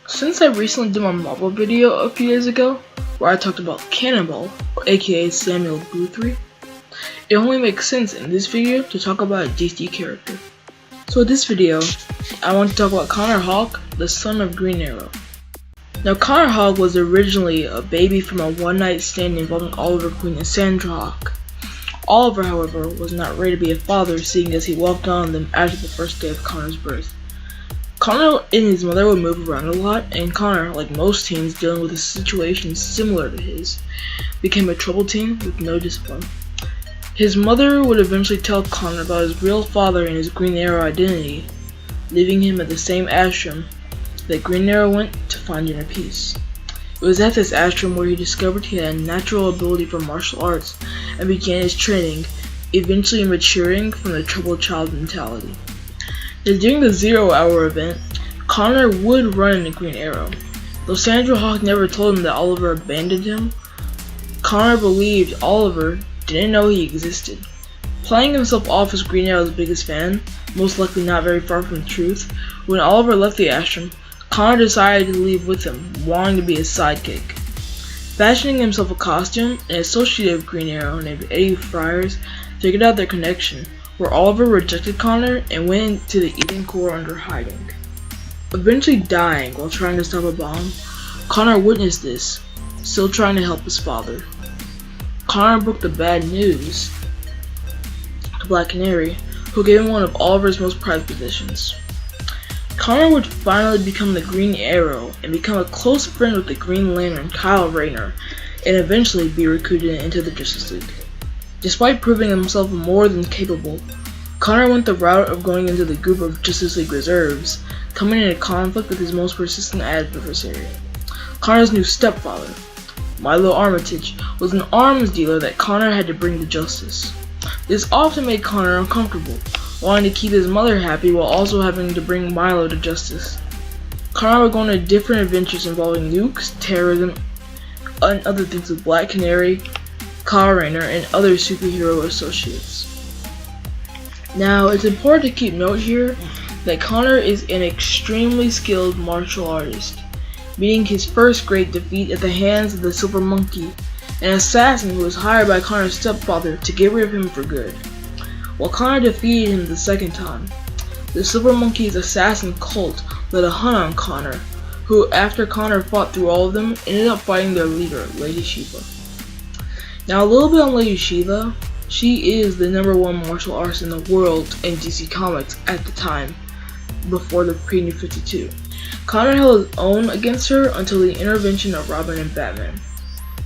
Since I recently did my Marvel video a few days ago, where I talked about Cannonball, aka Samuel Guthrie, it only makes sense in this video to talk about a DC character. So in this video, I want to talk about Connor Hawke, the son of Green Arrow. Now Connor Hawke was originally a baby from a one-night stand involving Oliver Queen and Sandra Hawke. Oliver, however, was not ready to be a father, seeing as he walked on them after the first day of Connor's birth. Connor and his mother would move around a lot, and Connor, like most teens dealing with a situation similar to his, became a troubled teen with no discipline. His mother would eventually tell Connor about his real father and his Green Arrow identity, leaving him at the same ashram that Green Arrow went to find inner peace. It was at this ashram where he discovered he had a natural ability for martial arts and began his training, eventually maturing from the troubled child mentality. Now, during the 0 Hour event, Connor would run into Green Arrow. Though Sandra Hawke never told him that Oliver abandoned him, Connor believed Oliver didn't know he existed. Playing himself off as Green Arrow's biggest fan, most likely not very far from the truth, when Oliver left the ashram, Connor decided to leave with him, wanting to be his sidekick. Fashioning himself a costume, an associate of Green Arrow named Eddie Friars figured out their connection, where Oliver rejected Connor and went into the Eden Core under hiding. Eventually dying while trying to stop a bomb, Connor witnessed this, still trying to help his father. Connor broke the bad news to Black Canary, who gave him one of Oliver's most prized possessions. Connor would finally become the Green Arrow and become a close friend with the Green Lantern Kyle Rayner, and eventually be recruited into the Justice League. Despite proving himself more than capable, Connor went the route of going into the group of Justice League reserves, coming into conflict with his most persistent adversary. Connor's new stepfather, Milo Armitage, was an arms dealer that Connor had to bring to justice. This often made Connor uncomfortable, wanting to keep his mother happy while also having to bring Milo to justice. Connor would go on different adventures involving nukes, terrorism, and other things with Black Canary, Kyle Rayner, and other superhero associates. Now, it's important to keep note here that Connor is an extremely skilled martial artist, meeting his first great defeat at the hands of the Silver Monkey, an assassin who was hired by Connor's stepfather to get rid of him for good. While Connor defeated him the second time, the Silver Monkey's assassin cult led a hunt on Connor, who, after Connor fought through all of them, ended up fighting their leader, Lady Shiva. Now, a little bit on Lady Shiva. She is the #1 martial artist in the world in DC Comics at the time, before the pre-New 52. Connor held his own against her until the intervention of Robin and Batman.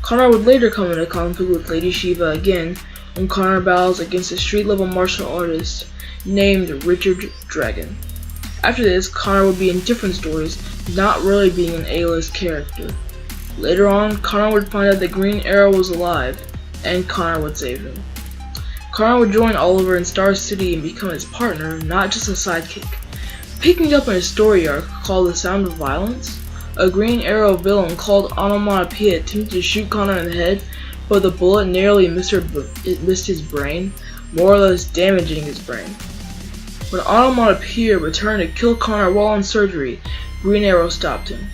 Connor would later come into conflict with Lady Shiva again when Connor battles against a street-level martial artist named Richard Dragon. After this, Connor would be in different stories, not really being an A-list character. Later on, Connor would find out that Green Arrow was alive, and Connor would save him. Connor would join Oliver in Star City and become his partner, not just a sidekick. Picking up in a story arc called The Sound of Violence, a Green Arrow villain called Onomatopoeia attempted to shoot Connor in the head, but the bullet narrowly missed his brain, more or less damaging his brain. When Onomatopoeia returned to kill Connor while in surgery, Green Arrow stopped him,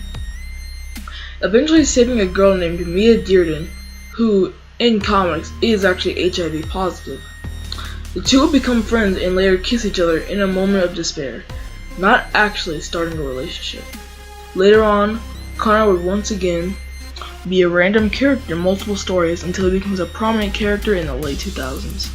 eventually saving a girl named Mia Dearden, who, in comics, is actually HIV positive. The two would become friends and later kiss each other in a moment of despair, not actually starting a relationship. Later on, Connor would once again be a random character in multiple stories until he becomes a prominent character in the late 2000s.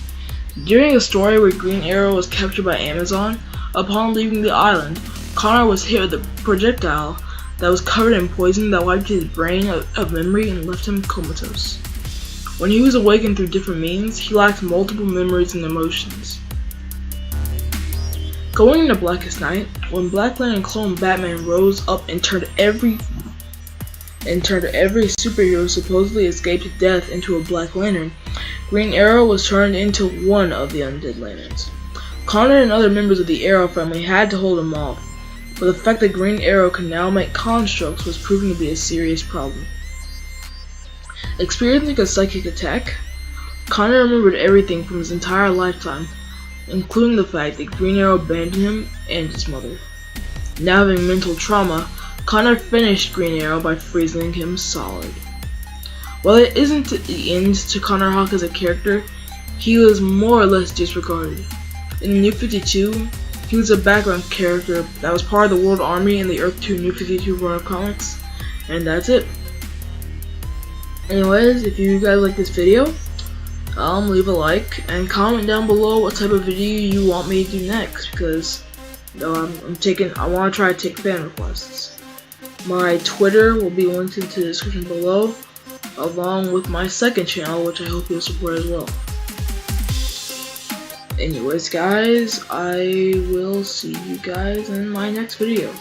During a story where Green Arrow was captured by Amazon, upon leaving the island, Connor was hit with a projectile that was covered in poison that wiped his brain of memory and left him comatose. When he was awakened through different means, he lacked multiple memories and emotions. Going into Blackest Night, when Black Lantern clone Batman rose up and turned every superhero supposedly escaped death into a Black Lantern, Green Arrow was turned into one of the undead lanterns. Connor and other members of the Arrow family had to hold him off, but the fact that Green Arrow could now make constructs was proving to be a serious problem. Experiencing a psychic attack, Connor remembered everything from his entire lifetime, including the fact that Green Arrow abandoned him and his mother. Now having mental trauma, Connor finished Green Arrow by freezing him solid. While it isn't the end to Connor Hawke as a character, he was more or less disregarded. In the New 52, he was a background character that was part of the World Army in the Earth 2 New 52 run of comics, and that's it. Anyways, if you guys like this video, leave a like and comment down below what type of video you want me to do next, because I want to try to take fan requests. My Twitter will be linked into the description below, along with my second channel, which I hope you'll support as well. Anyways guys, I will see you guys in my next video.